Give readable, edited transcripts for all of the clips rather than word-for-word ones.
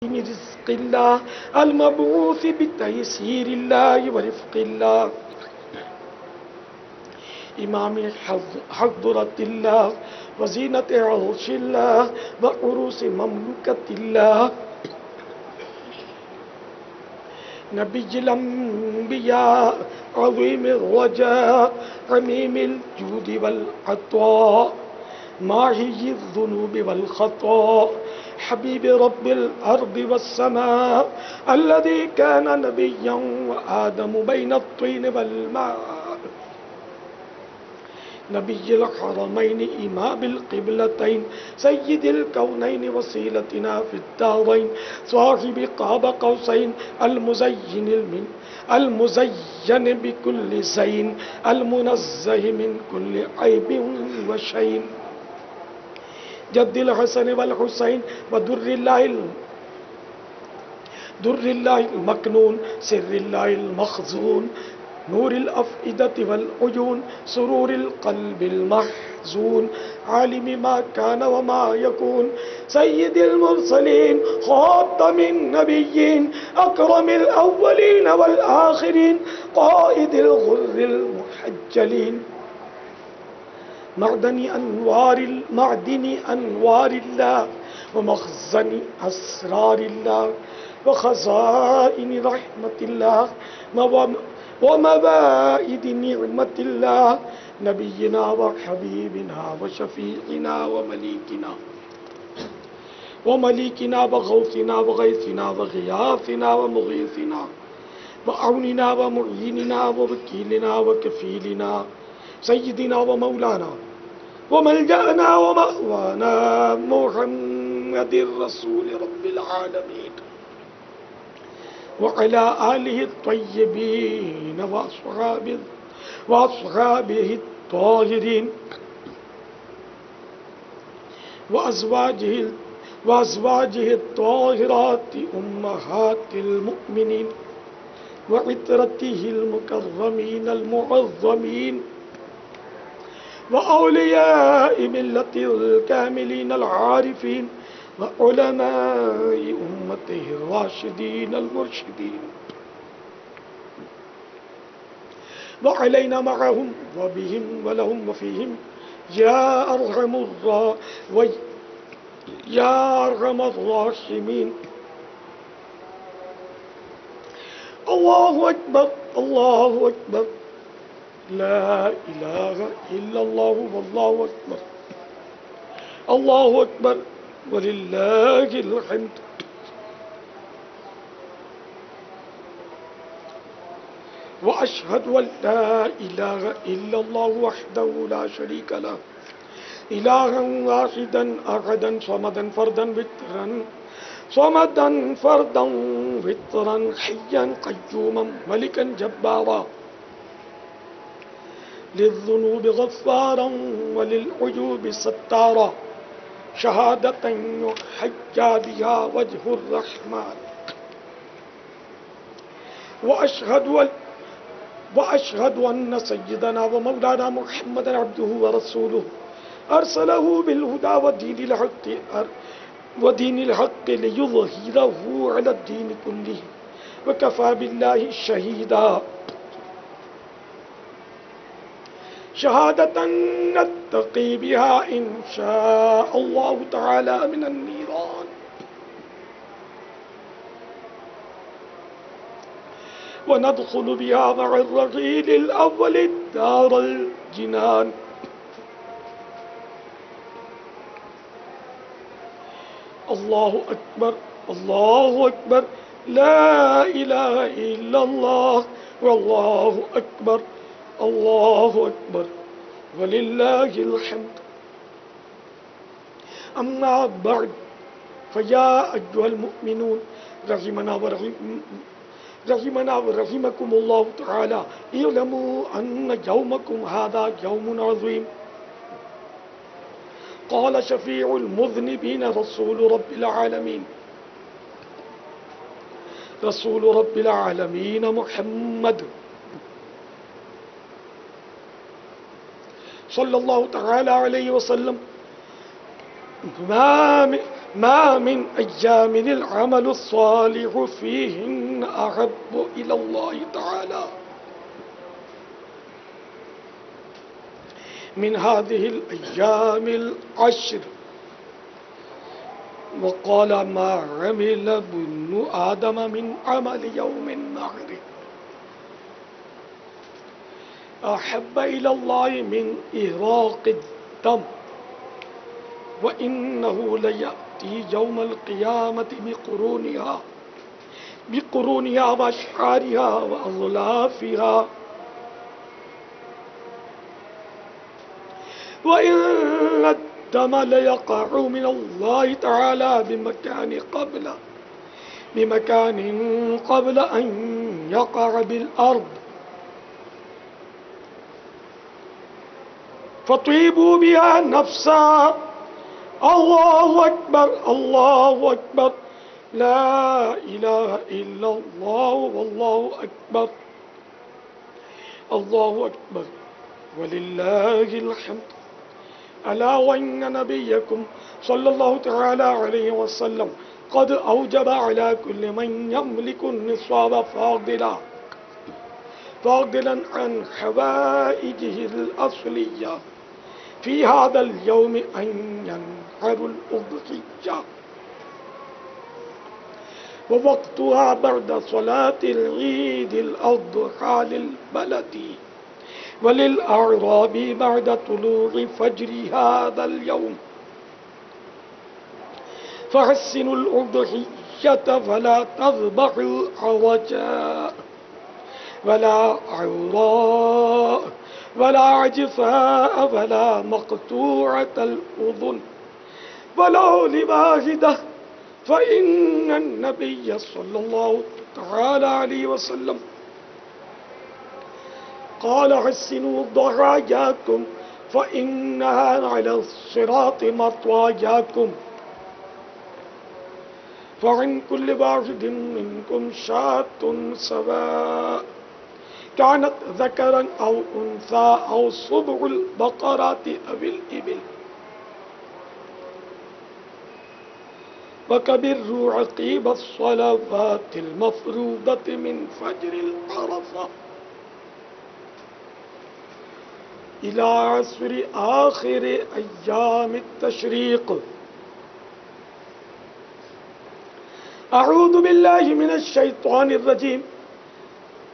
رزق الله المبعوث بتيسير الله ورفق الله إمام حضرة الله وزينة عرش الله وعروس مملكة الله نبي الأنبياء عظيم الرجاء عميم الجود والعطاء ماحي الذنوب والخطا حبيب رب الأرض والسماء الذي كان نبيا وآدم بين الطين والماء نبي الحرمين إمام القبلتين سيد الكونين وسيلتنا في الدارين صاحب قاب قوسين المزين بكل زين المنزه من كل عيب وشين جد الحسن والحسين ودر الله المكنون سر الله المخزون نور الأفئدة والعيون سرور القلب المحزون عالم ما كان وما يكون سيد المرسلين خاتم النبيين أكرم الأولين والآخرين قائد الغر المحجلين معدن أنوار الله ومخزن أسرار الله وخزائن رحمة الله ومبائد نعمة الله نبينا وحبيبنا وشفيعنا ومليكنا وغوثنا وغيثنا وغياثنا ومغيثنا وأعوننا ومعيننا ووكيلنا وكفيلنا سيدنا ومولانا وملجأنا ومأوانا محمد رسول رب العالمين وعلى آله الطيبين وأصحابه الطاهرين وأزواجه الطاهرات أمهات المؤمنين وعترته المكرمين المعظمين وأولياء ملة الكاملين العارفين وعلماء أمته الراشدين المرشدين وعلينا معهم وبهم ولهم وفيهم يا أرحم الراحمين. الله أكبر الله أكبر لا إله إلا الله والله أكبر الله أكبر ولله الحمد. وأشهد أن لا إله إلا الله وحده لا شريك له إلها واحدا أحدا صمدا فردا وترا حيا قيوما ملكا جبارا للذنوب غفارا وللعيوب ستارا شهادة يحجى بها وجه الرحمن. وأشهد أن سيدنا ومولانا محمدا عبده ورسوله أرسله بالهدى ودين الحق ليظهره على الدين كله وكفى بالله شهيدا. شهادة نتقي بها إن شاء الله تعالى من النيران وندخل بها مع الرغيل الأول دار الجنان. الله أكبر الله أكبر لا إله إلا الله والله أكبر الله أكبر ولله الحمد. أما بعد فيا أيها المؤمنون رحمنا ورحمكم الله تعالى اعلموا أن يومكم هذا يوم عظيم. قال شفيع المذنبين رسول رب العالمين محمد صلى الله تعالى عليه وسلم ما من أيام العمل الصالح فيهن أحب إلى الله تعالى من هذه الأيام العشر. وقال ما عمل ابن آدم من عمل يوم النحر أحب إلى الله من إهراق الدم وإنه ليأتي يوم القيامة بقرونها وأشعارها وأظلافها وإن الدم ليقع من الله تعالى بمكان قبل أن يقع بالأرض فطيبوا بها نفسا. الله أكبر الله أكبر لا إله إلا الله والله أكبر الله أكبر ولله الحمد. ألا وإن نبيكم صلى الله تعالى عليه وسلم قد أوجب على كل من يملك النصاب فاضلا عن حوائجه الأصلية في هذا اليوم أن ينحر الأضحية ووقتها بعد صلاة العيد الأضحى للبلد وللأعراب بعد طلوع فجر هذا اليوم. فحسنوا الأضحية فلا تذبحوا عوجا ولا عوراء ولا عجفاء ولا مقطوعة الأذن ولا لواحدة فإن النبي صلى الله تعالى عليه وسلم قال حسنوا ضحاياكم فإنها على الصراط مطواياكم فعن كل واحد منكم شاة سواء كانت ذكرا أو أنثى أو صبع البقرات أو الإبل وكبروا عقيب الصلوات المفروضة من فجر العرفة إلى عصر آخر أيام التشريق. أعوذ بالله من الشيطان الرجيم.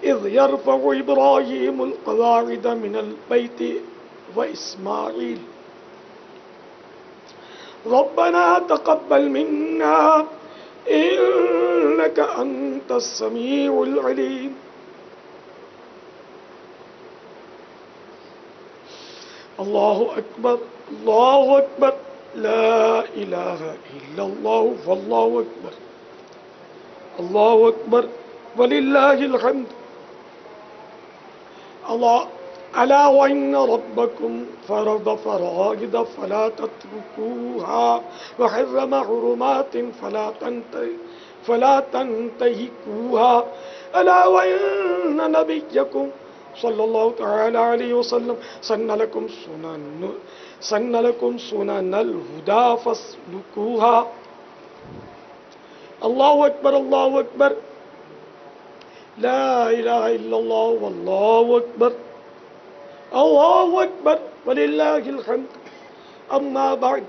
إذ يرفع إبراهيم القواعد من البيت وإسماعيل ربنا تقبل منا إنك أنت السميع العليم. الله أكبر الله أكبر لا إله إلا الله والله أكبر الله أكبر ولله الحمد. الله ألا وإن ربكم فرض فرائض فلا تتركوها وحرم حرمات فلا تنتهكوها. ألا وإن نبيكم صلى الله تعالى عليه وسلم سن لكم سنن الهدى فاسلكوها. الله أكبر الله أكبر لا إله إلا الله والله أكبر الله أكبر ولله الحمد. أما بعد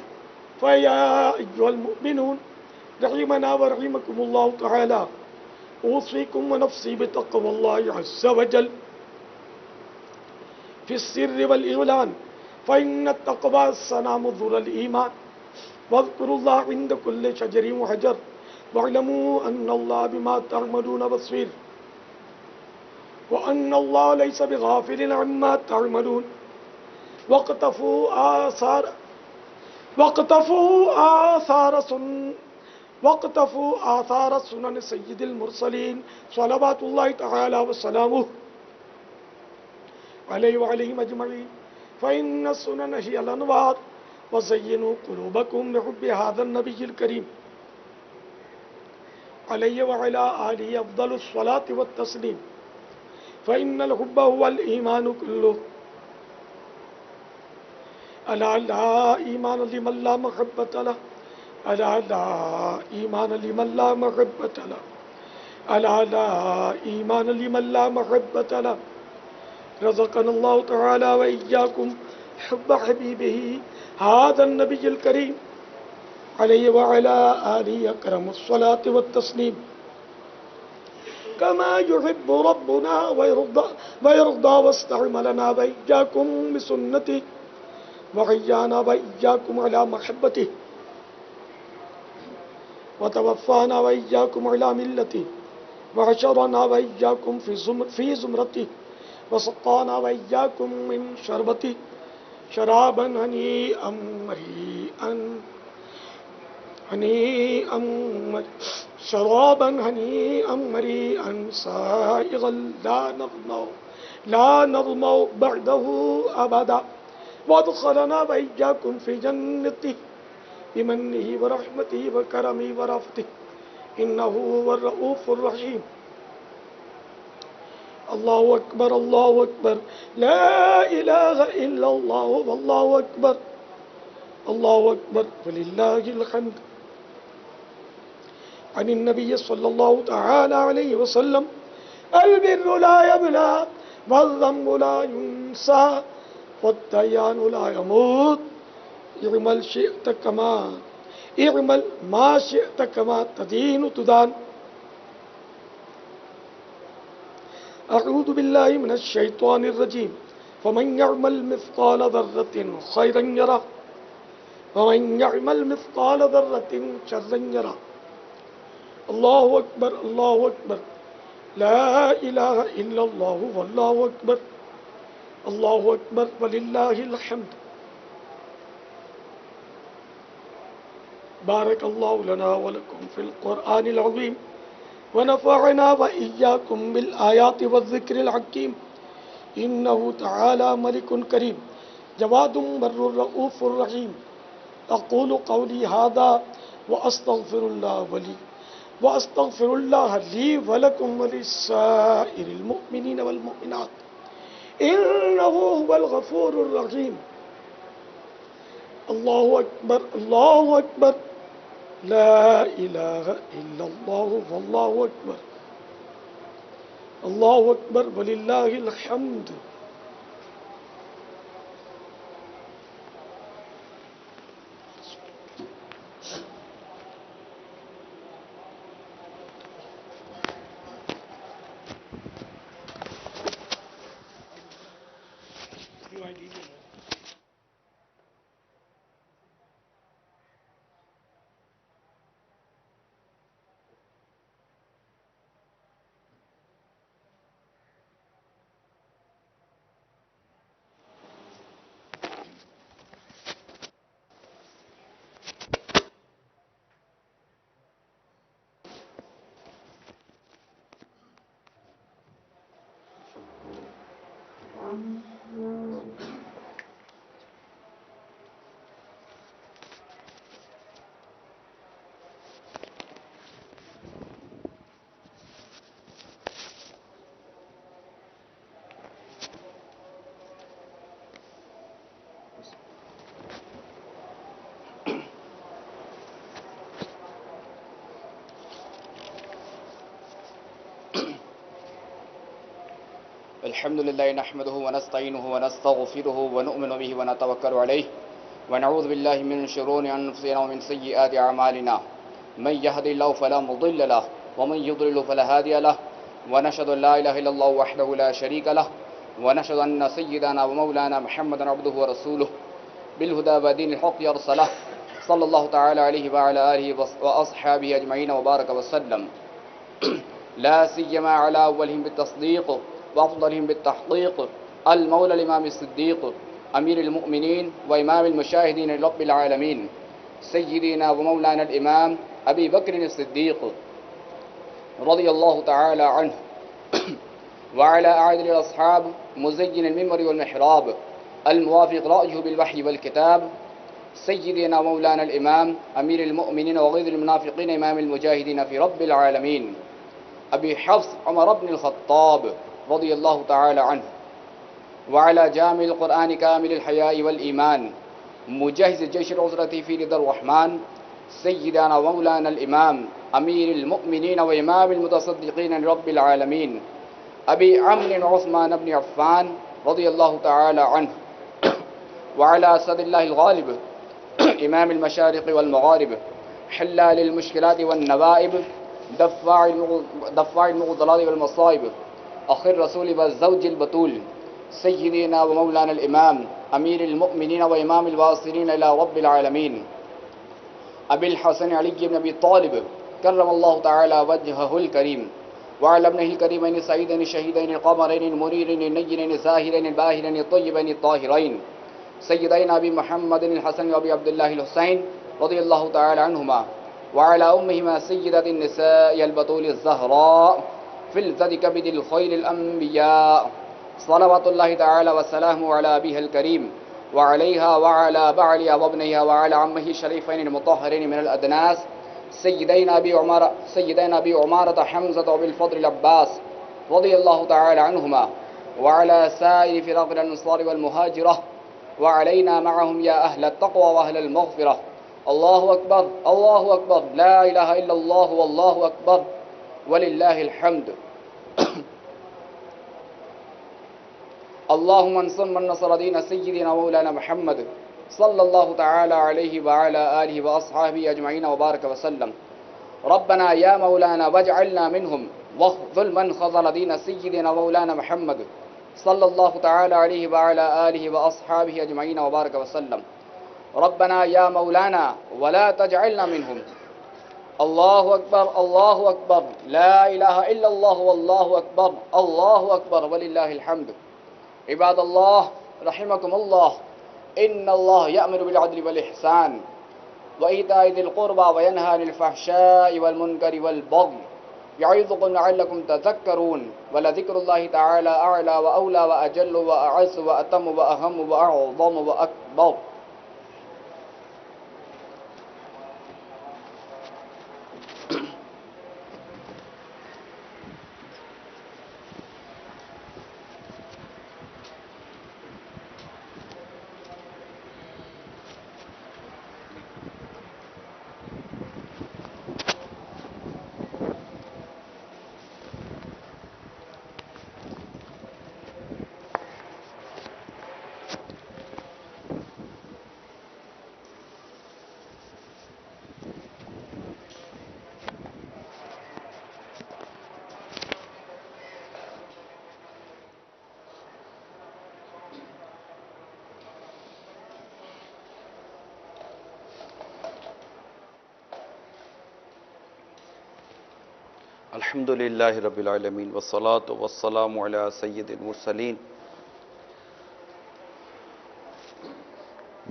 فيا أيها المؤمنون رحمنا ورحمكم الله تعالى أوصيكم ونفسي بتقوى الله عز وجل في السر والإعلان فإن التقوى سنام ذر الإيمان. واذكروا الله عند كل شجر وحجر واعلموا أن الله بما تعملون بصير وأن الله ليس بغافل عما تعملون. واقتفوا آثار سنن سيد المرسلين صلوات الله تعالى وسلامه عليه وعليهم أجمعين. فإن السنن هي الأنوار وزينوا قلوبكم بحب هذا النبي الكريم عليه وعلى آله أفضل الصلاة والتسليم. فإن الحب هو الإيمان كله. ألا لا إيمان لمن لا محبة له. ألا لا إيمان لمن لا محبة له ألا لا إيمان لمن لا محبة له رزقنا الله تعالى وإياكم حب حبيبه هذا النبي الكريم عليه وعلى آله أكرم الصلاة والتسليم كما يحب ربنا ويرضى واستعملنا وإياكم بسنته وحيانا وإياكم على محبته وتوفانا وإياكم على ملته وحشرنا وإياكم في زمرته وسقانا وإياكم من شربته شرابا هنيئا مريئا شرابا هنيئا مريئا سائغا لا نظمأ بعده أبدا وادخلنا وإياكم في جنته بمنه ورحمته وكرمه ورأفته إنه هو الرؤوف الرحيم الله أكبر الله أكبر لا إله إلا الله والله أكبر الله أكبر ولله الحمد عن النبي صلى الله تعالى عليه وسلم البر لا يبلى والذنب لا ينسى والديان لا يموت اعمل ما شئت كما تدين تدان أعوذ بالله من الشيطان الرجيم فمن يعمل مثقال ذرة خيرا يره ومن يعمل مثقال ذرة شرا يره الله أكبر الله أكبر لا إله إلا الله والله أكبر الله أكبر ولله الحمد بارك الله لنا ولكم في القرآن العظيم ونفعنا وإياكم بالآيات والذكر الحكيم إنه تعالى ملك كريم جواد بر رؤوف رحيم أقول قولي هذا وأستغفر الله لي ولكم ولسائر المؤمنين والمؤمنات إنه هو الغفور الرحيم الله أكبر الله أكبر لا إله إلا الله والله أكبر الله أكبر ولله الحمد الحمد لله نحمده ونستعينه ونستغفره ونؤمن به ونتوكل عليه ونعوذ بالله من شرور أنفسنا ومن سيئات أعمالنا من يهد الله فلا مضل له ومن يضلل فلا هادي له ونشهد أن لا إله إلا الله وحده لا شريك له ونشهد أن سيدنا ومولانا محمدا عبده ورسوله بالهدى ودين الحق يرسله صلى الله تعالى عليه وعلى آله وأصحابه أجمعين وبارك وسلم لا سيما على أولهم بالتصديق وأفضلهم بالتحقيق المولى الإمام الصديق أمير المؤمنين وإمام المشاهدين لرب العالمين سيدنا ومولانا الإمام أبي بكر الصديق رضي الله تعالى عنه وعلى أعدل الأصحاب مزين المنبر والمحراب الموافق رأيه بالوحي والكتاب سيدنا ومولانا الإمام أمير المؤمنين وغيظ المنافقين إمام المجاهدين في رب العالمين أبي حفص عمر بن الخطاب رضي الله تعالى عنه وعلى جامع القرآن كامل الحياء والإيمان مجهز جيش العسرة في رضا الرحمن سيدنا ومولانا الإمام أمير المؤمنين وإمام المتصدقين لرب العالمين أبي عمرو عثمان بن عفان رضي الله تعالى عنه، وعلى أسد الله الغالب إمام المشارق والمغارب، حلال المشكلات والنوائب، دفاع المعضلات والمصائب، أخي الرسول والزوج البتول، سيدنا ومولانا الإمام أمير المؤمنين وإمام الواصلين إلى رب العالمين أبي الحسن علي بن أبي طالب كرم الله تعالى وجهه الكريم، وعلى ابنه الكريمين السعيدين الشهيدين القمرين المنيرين النيرين الزاهرين الباهرين الطيبين الطاهرين، سيدنا أبي محمد الحسن وأبي عبد الله الحسين رضي الله تعالى عنهما، وعلى أمهما سيدة النساء البتول الزهراء فلذة كبد الخير الأنبياء، صلوات الله تعالى وسلامه على أبيها الكريم وعليها وعلى بعلها وابنها وعلى عمه الشريفين المطهرين من الأدناس، سيدنا أبي عمارة حمزة وأبي الفضل العباس رضي الله تعالى عنهما، وعلى سائر فرق الأنصار والمهاجرة، وعلينا معهم يا أهل التقوى وأهل المغفرة. الله أكبر الله أكبر، لا إله إلا الله والله أكبر ولله الحمد. اللهم انصر من نصر دين سيدنا مولانا محمد صلى الله تعالى عليه وعلى آله وأصحابه أجمعين وبارك وسلم. ربنا يا مولانا واجعلنا منهم، واخذل من خذل دين سيدنا مولانا محمد صلى الله تعالى عليه وعلى آله وأصحابه أجمعين وبارك وسلم. ربنا يا مولانا ولا تجعلنا منهم. الله أكبر الله أكبر، لا إله إلا الله والله أكبر، الله أكبر ولله الحمد. عباد الله رحمكم الله، إن الله يأمر بالعدل والإحسان وإيتاء ذي القربى وينهى عن الفحشاء والمنكر والبغي يعظكم لعلكم تذكرون، ولذكر الله تعالى أعلى وأولى وأجل وأعز وأتم وأهم وأعظم وأكبر. الحمد للہ رب العالمین والصلاة والسلام علی سید المرسلین.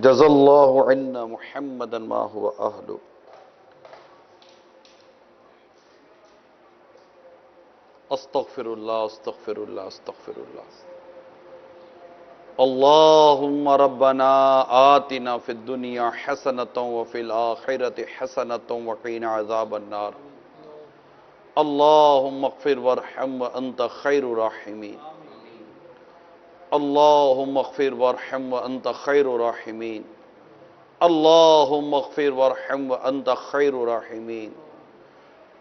جزا اللہ عنا محمدا ما هو اہلہ. استغفر اللہ استغفر اللہ استغفر اللہ. اللہم ربنا آتنا فی الدنیا حسنۃ وفی الآخرۃ حسنۃ وقنا عذاب النار. اللہم اغفر وارحم وانت خیر الراحمین. اللہم اغفر وارحم وانت خیر الراحمین. اللہم اغفر وارحم وانت خیر الراحمین.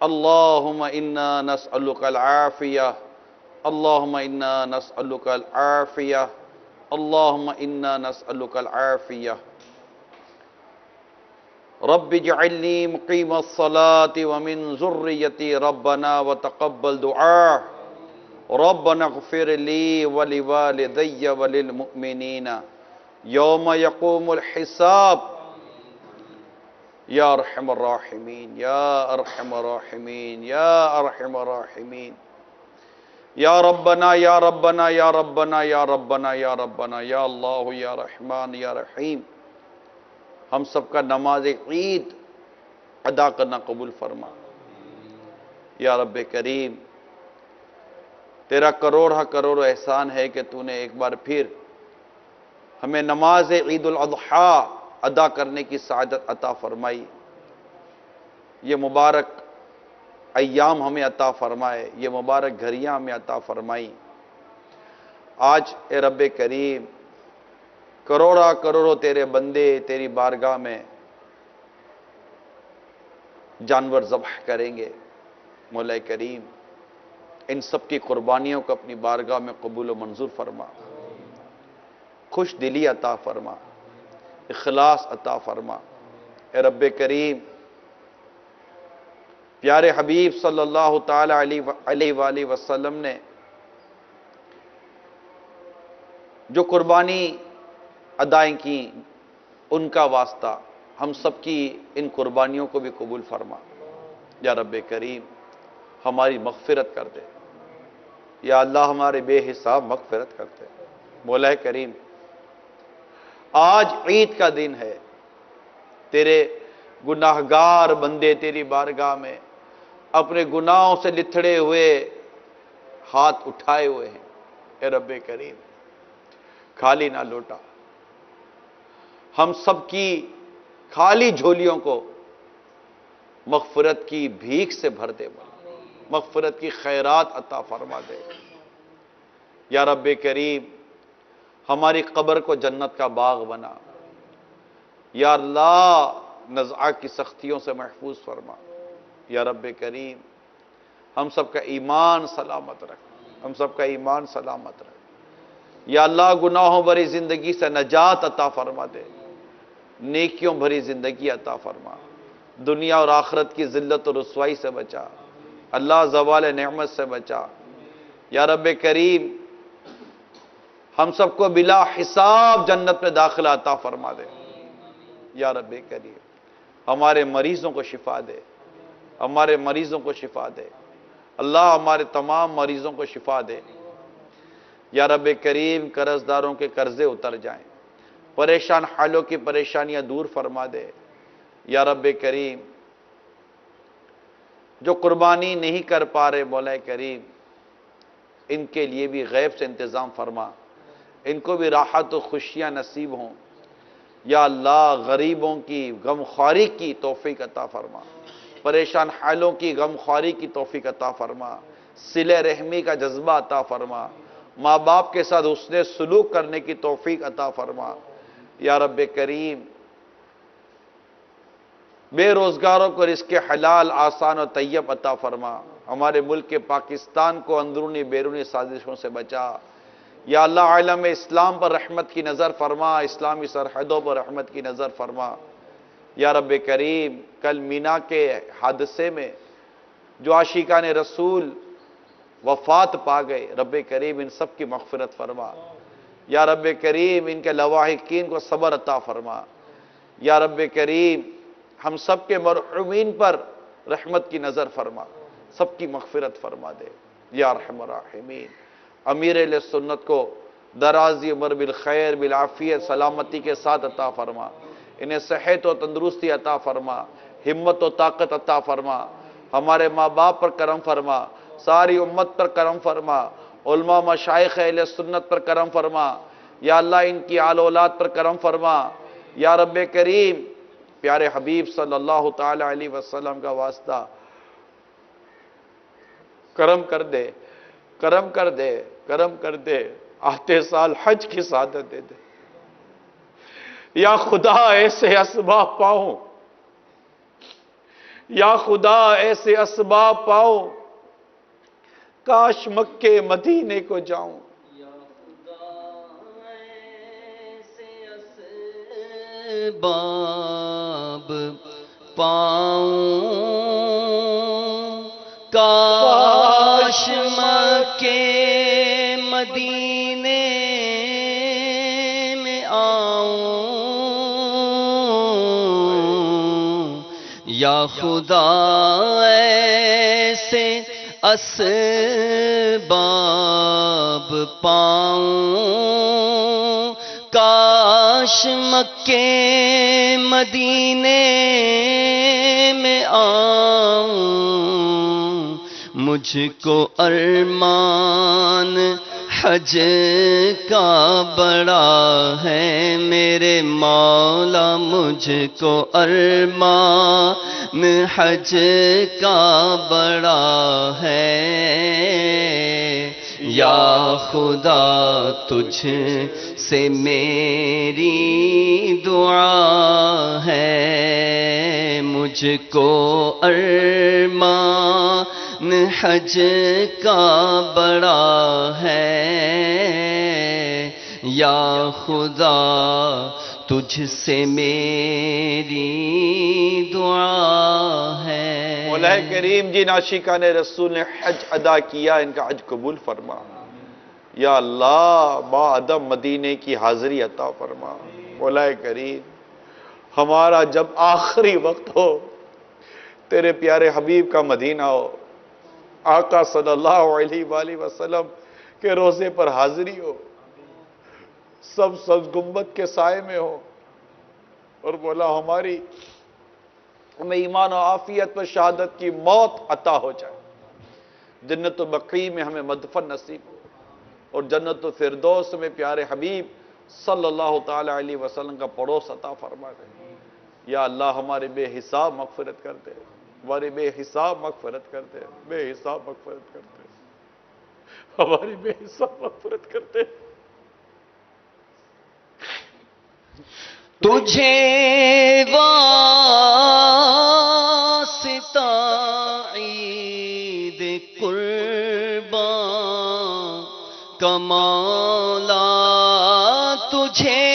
اللہم انا نسألک العافیہ. اللہم انا نسألک العافیہ. اللہم انا نسألک العافیہ. رب اجعلنی مقیم الصلاة ومن ذریتی ربنا وتقبل دعاء. ربنا اغفر لی ولوالدی وللمؤمنین یوم یقوم الحساب. یا ارحم الراحمین یا ارحم الراحمین یا ارحم الراحمین. یا ربنا یا ربنا یا ربنا یا ربنا یا ربنا یا اللہ یا رحمان یا رحیم. ہم سب کا نماز عید ادا کرنا قبول فرما. یا رب کریم، تیرا کروڑ احسان ہے کہ تو نے ایک بار پھر ہمیں نماز عید الاضحیٰ ادا کرنے کی سعادت عطا فرمائی. یہ مبارک ایام ہمیں عطا فرمائے، یہ مبارک گھڑیاں ہمیں عطا فرمائی. آج اے رب کریم کروڑوں تیرے بندے تیری بارگاہ میں جانور ذبح کریں گے، مولا کریم ان سب کی قربانیوں کو اپنی بارگاہ میں قبول و منظور فرما، خوش دلی عطا فرما، اخلاص عطا فرما۔ اے رب کریم، پیارے حبیب صلی اللہ تعالی علیہ وآلہ وسلم نے جو قربانی ادائیں کی، ان کا واسطہ ہم سب کی ان قربانیوں کو بھی قبول فرما۔ یا رب کریم ہماری مغفرت کر دے، یا اللہ ہمارے بے حساب مغفرت کر دے۔ مولا کریم آج عید کا دن ہے، تیرے گناہگار بندے تیری بارگاہ میں اپنے گناہوں سے لتھڑے ہوئے ہاتھ اٹھائے ہوئے ہیں۔ اے رب کریم خالی نہ لوٹا، ہم سب کی خالی جھولیوں کو مغفرت کی بھیک سے بھر دے، مغفرت کی خیرات عطا فرما دے۔ یا رب کریم ہماری قبر کو جنت کا باغ بنا، یا اللہ نزعہ کی سختیوں سے محفوظ فرما۔ یا رب کریم ہم سب کا ایمان سلامت رکھ، ہم سب کا ایمان سلامت رکھ۔ یا اللہ گناہوں بھری زندگی سے نجات عطا فرما دے، نیکیوں بھری زندگی عطا فرما، دنیا اور آخرت کی ذلت اور رسوائی سے بچا، اللہ زوال نعمت سے بچا۔ یا رب کریم ہم سب کو بلا حساب جنت میں داخلہ عطا فرما دے۔ یا رب کریم ہمارے مریضوں کو شفا دے، ہمارے مریضوں کو شفا دے، اللہ ہمارے تمام مریضوں کو شفا دے۔ یا رب کریم قرض داروں کے قرضے اتر جائیں، پریشان حالوں کی پریشانیاں دور فرما دے۔ یا رب کریم جو قربانی نہیں کر پا رہے مولا کریم ان کے لیے بھی غیب سے انتظام فرما، ان کو بھی راحت و خوشیاں نصیب ہوں۔ یا اللہ غریبوں کی غمخواری کی توفیق عطا فرما، پریشان حالوں کی غمخواری کی توفیق عطا فرما، صلہ رحمی کا جذبہ عطا فرما، ماں باپ کے ساتھ حسن سلوک کرنے کی توفیق عطا فرما۔ یا رب کریم بے روزگاروں کو رزق حلال آسان و طیب عطا فرما، ہمارے ملک کے پاکستان کو اندرونی بیرونی سازشوں سے بچا۔ یا اللہ عالم اسلام پر رحمت کی نظر فرما، اسلامی سرحدوں پر رحمت کی نظر فرما۔ یا رب کریم کل مینا کے حادثے میں جو عاشقان رسول وفات پا گئے، رب کریم ان سب کی مغفرت فرما۔ یا رب کریم ان کے لواحقین کو صبر عطا فرما۔ یا رب کریم ہم سب کے مرحومین پر رحمت کی نظر فرما، سب کی مغفرت فرما دے۔ یا ارحم الراحمین امیر اہل سنت کو درازی عمر بالخیر بالعافیت سلامتی کے ساتھ عطا فرما، انہیں صحت و تندرستی عطا فرما، ہمت و طاقت عطا فرما، ہمارے ماں باپ پر کرم فرما، ساری امت پر کرم فرما، علماء مشائخ اہل سنت پر کرم فرما۔ یا اللہ ان کی آل اولاد پر کرم فرما۔ یا رب کریم پیارے حبیب صلی اللہ تعالی علیہ وسلم کا واسطہ کرم کر دے، کرم کر دے، کرم کر دے، آتے سال حج کی سعادت دے دے۔ یا خدا ایسے اسباب پاؤں، یا خدا ایسے اسباب پاؤں کاش مکے مدینے کو جاؤں۔ یا خدا ایسے اسباب پاؤں کاش مکے مدینے میں آؤں۔ یا خدا ایسے اسباب پاؤں کاش مکے مدینے میں آؤں۔ مجھ کو ارمان حج کا بڑا ہے میرے مولا، مجھ کو ارمان حج کا بڑا ہے۔ یا خدا تجھ سے میری دعا ہے، مجھ کو ارمان حج کا بڑا ہے، یا خدا تجھ سے میری دعا ہے۔ مولا کریم جن عاشقان رسول نے حج ادا کیا، ان کا حج قبول فرما۔ یا اللہ بعدم مدینے کی حاضری عطا فرما۔ مولا کریم ہمارا جب آخری وقت ہو، تیرے پیارے حبیب کا مدینہ ہو، آقا صلی اللہ علیہ وآلہ وسلم کے روزے پر حاضری ہو، سب گنبد کے سائے میں ہو، اور مولا ہمیں ایمان و عافیت پر شہادت کی موت عطا ہو جائے، جنت و بقیع میں ہمیں مدفن نصیب ہو، اور جنت و فردوس میں پیارے حبیب صلی اللہ تعالی علیہ وسلم کا پڑوس عطا فرما دے۔ یا اللہ ہمارے بے حساب مغفرت کر دے، ہماری بے حساب مغفرت کر دے، بے حساب مغفرت کر دے، ہماری بے حساب مغفرت کر دے۔ تجھے واسطہ عید قربان کا مولا، تجھے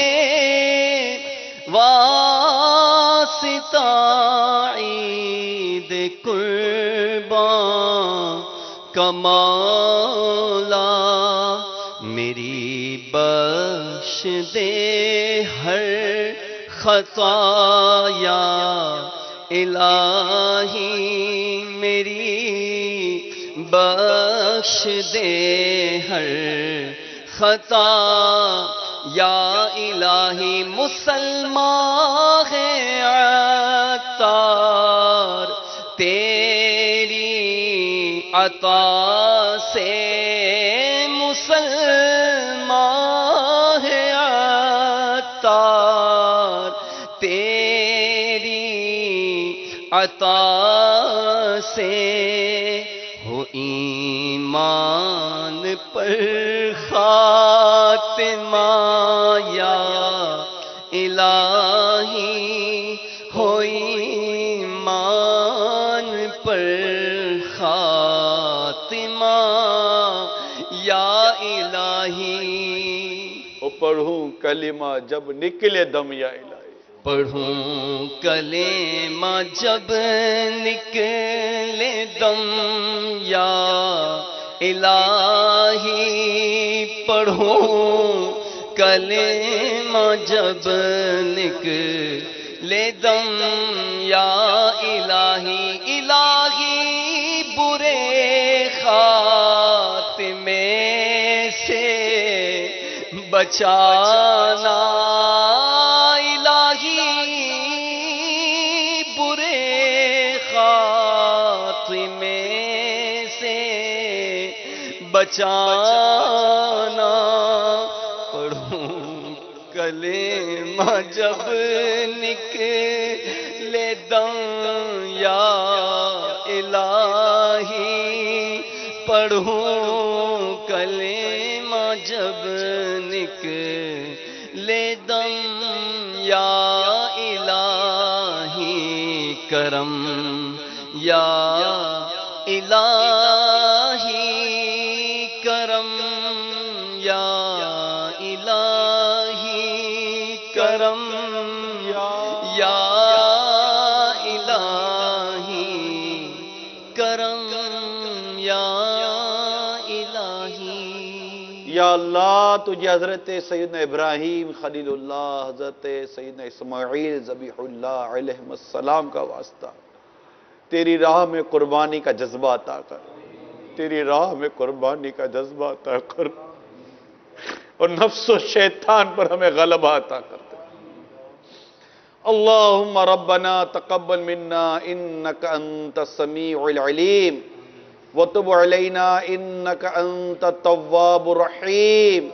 واسطہ عید قربان کا مولا، میری بخش دے ہر خطا یا الہی، میری بخش دے ہر خطا یا الہی۔ مسلمان ہے عطار تیری عطا سے، مسلمان ہے عطار تیری عطا سے، ہو ایمان پر خاتمہ یا الہی، ہو ایمان پر خاتمہ یا الہی۔ پڑھوں کلمہ جب نکلے دم یا الہی، پڑھوں کلمہ جب نکلے دم یا الہی، پڑھوں کلمہ جب نکلے دم یا الہی، الہی برے خاتمے سے بچانا، الہی برے خاتمے سے بچانا، پڑھوں کلمہ جب نکلے دم یا الہی، پڑھوں کلمہ جب نکلے دم یا الہی، کرم یا الہی، کرم یا الہی، کرم یا الہی، کرم یا الہی۔ یا اللہ تجھے حضرت سیدنا ابراہیم خلیل اللہ، حضرت سیدنا اسماعیل ذبیح اللہ علیہ السلام کا واسطہ، تیری راہ میں قربانی کا جذبہ عطا کر، تیری راہ میں قربانی کا جذبہ عطا کر، اور نفس و شیطان پر ہمیں غلبہ عطا کر دے۔ اللہم ربنا تقبل منا انک انت السمیع العلیم وتب علینا انک انت التواب الرحیم،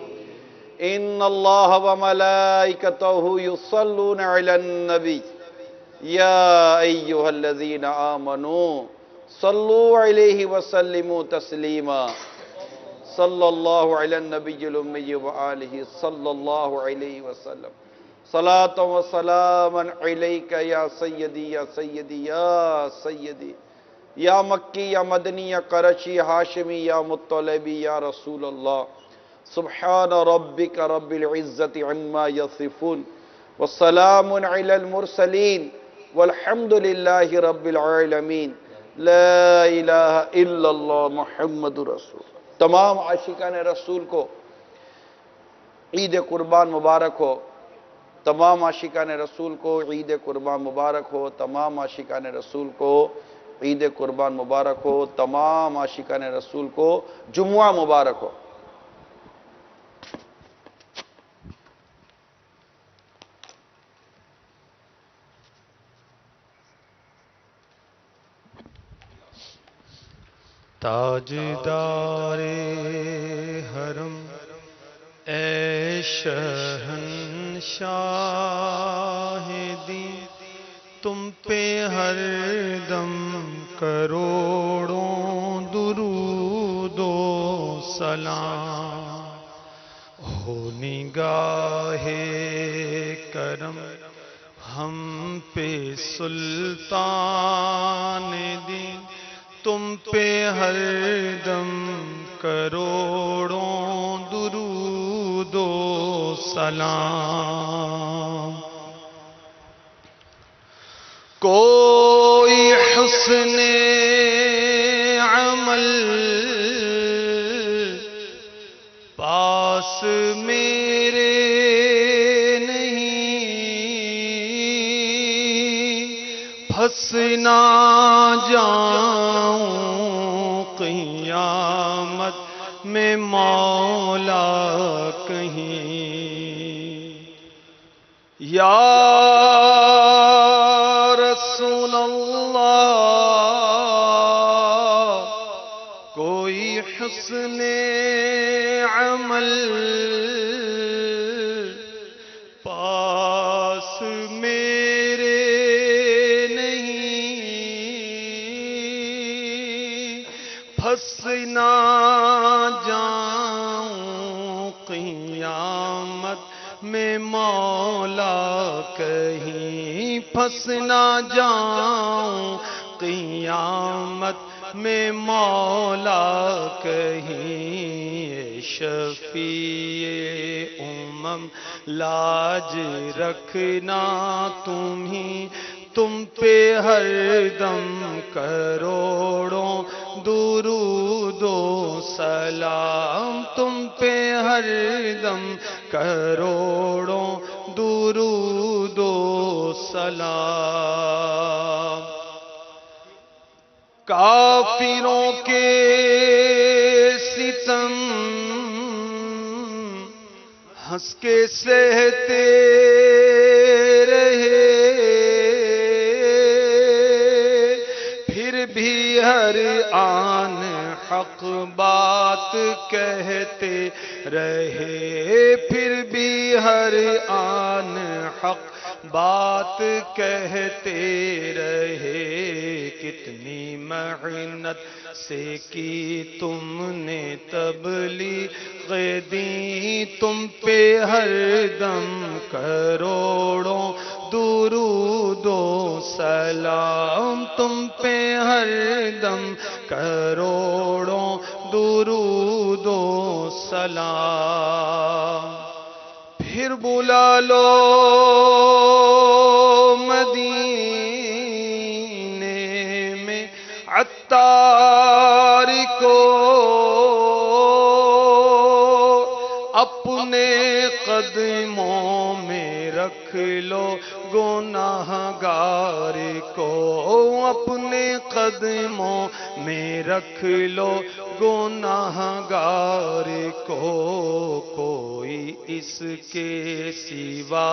ان اللہ وملائکتہ یصلون علی النبی یا ایہا الذین آمنوا صلوا علیہ وسلموا تسلیما، صلی اللہ علی النبی الامی وآلہ صلی اللہ علیہ وسلم۔ صلاۃ و سلاما علیک یا سیدی یا سیدی یا سیدی یا مکی یا مدنی یا قرشی ہاشمی یا مطلبی یا رسول اللہ سبحان ربک رب العزت عما یصفون والسلام علی المرسلین والحمد للہ رب العالمین لا الہ الا اللہ محمد رسول اللہ۔ تمام عاشقان رسول کو عید قربان مبارک ہو، تمام عاشقان رسول کو عید قربان مبارک ہو، تمام عاشقان رسول کو عید قربان مبارک ہو، تمام عاشقان رسول کو جمعہ مبارک ہو۔ تاجدار حرم اے شہنشاہ دین، تم پہ ہر دم کروڑوں درود و سلام ہو، نگاہ کرم ہم پہ سلطان دین، تم پہ ہر دم کروڑوں درود و سلام۔ کوئی حسن عمل پاس میرے پھنس نہ جاؤں قیامت میں مولا کہیں، یا رسول اللہ کوئی حسن عمل پاس میرے پھنس نہ جاؤں قیامت میں مولا کہیں، پھنس نہ جاؤں قیامت میں مولا کہیں، شفیع امم لاج رکھنا تمہیں، تم پہ ہر دم کروڑوں درود و سلام، تم پہ ہر دم کروڑوں درود و سلام۔ کافروں کے ستم ہنس کے سہتے رہے، پھر بھی ہر آن حق بات کہتے رہے، پھر بھی ہر آن حق بات کہتے رہے، کتنی محنت سے کی تم نے تبلیغ دی، تم پہ ہر دم کروڑوں درود و سلام، تم پہ ہر دم کروڑوں درود و سلام۔ پھر بلا لو مدینے میں عطار کو، اپنے قدموں میں رکھ لو گناہگار کو، اپنے قدموں میں رکھ لو گناہگار کو، کوئی اس کے سوا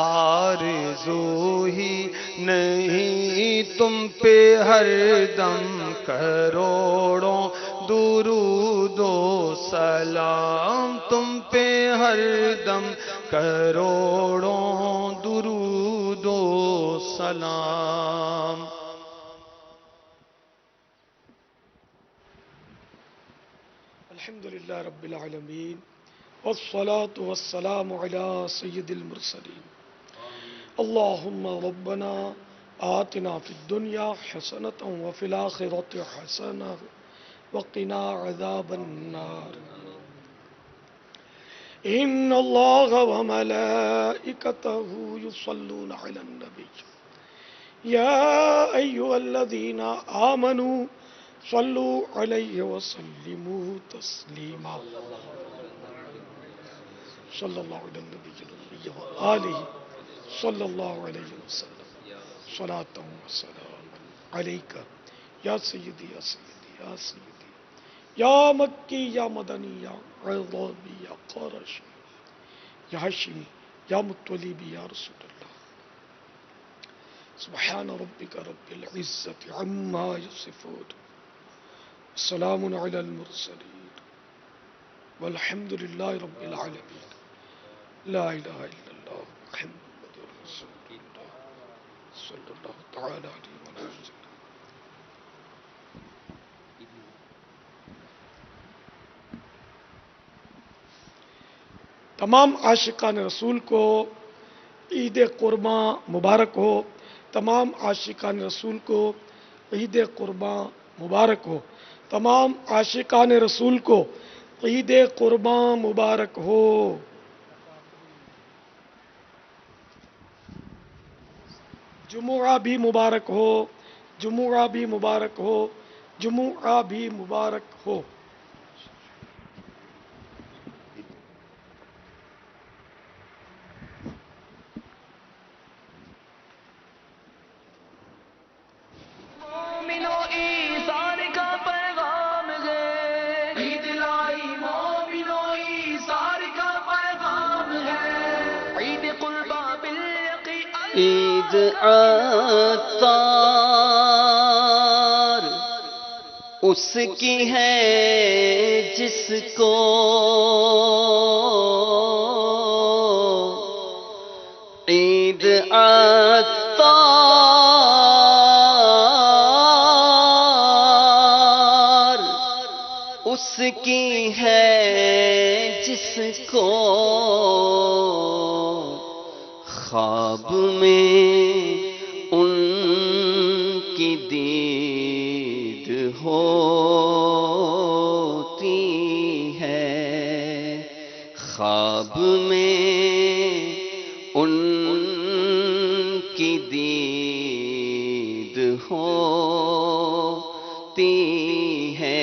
آرزو ہی نہیں، تم پہ ہر دم کروڑوں درود و سلام، تم پہ ہر دم کروڑوں درود و سلام۔ الحمدللہ رب العالمین والصلاة والسلام علی سید المرسلین اللهم ربنا آتنا في الدنيا حسنة وفي الآخرة حسنة وقنا عذاب النار إن الله وملائكته يصلون على النبي يا أيها الذين آمنوا صلوا عليه وسلموا تسليما صلى الله على النبي الأمي وآله صلى الله عليه وسلم صلاة وسلام عليك يا سيدي يا سيدي يا سيدي يا مكي يا مدني يا عربي يا قرشي يا هاشمي يا مطلبي يا رسول الله سبحان ربك رب العزة عما يصفون السلام على المرسلين والحمد لله رب العالمين لا إله إلا الله محمد رسول الله صلى الله تعالى عليه وسلم. تمام عاشقان رسول کو عید قرباں مبارک ہو. تمام عاشقان رسول کو عید قرباں مبارک ہو. تمام عاشقان رسول کو عید قرباں مبارک ہو. جمعہ بھی مبارک ہو. جمعہ بھی مبارک ہو. جمعہ بھی مبارک ہو. عید عطار اس کی ہے جس کو عید عطار اس کی ہے جس کو خواب میں ان کی دید ہوتی ہے. خواب میں ان کی دید ہوتی ہے.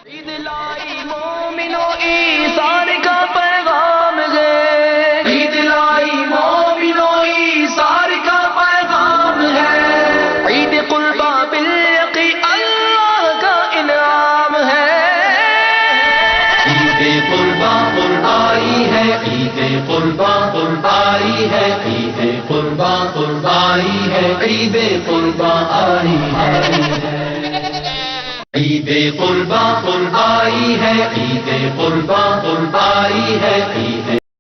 عید لائی مومنو ایثار کا پیغام ہے. عید لائی مومنو ایثار کا پیغام ہے. عید قربا بالیقی اللہ کا انعام ہے. عید قربا قربائی ہے. عید قربا قربائی ہے. عید قربا آئی ہے، عید قربا قربائی ہے، عید قربا قربائی ہے،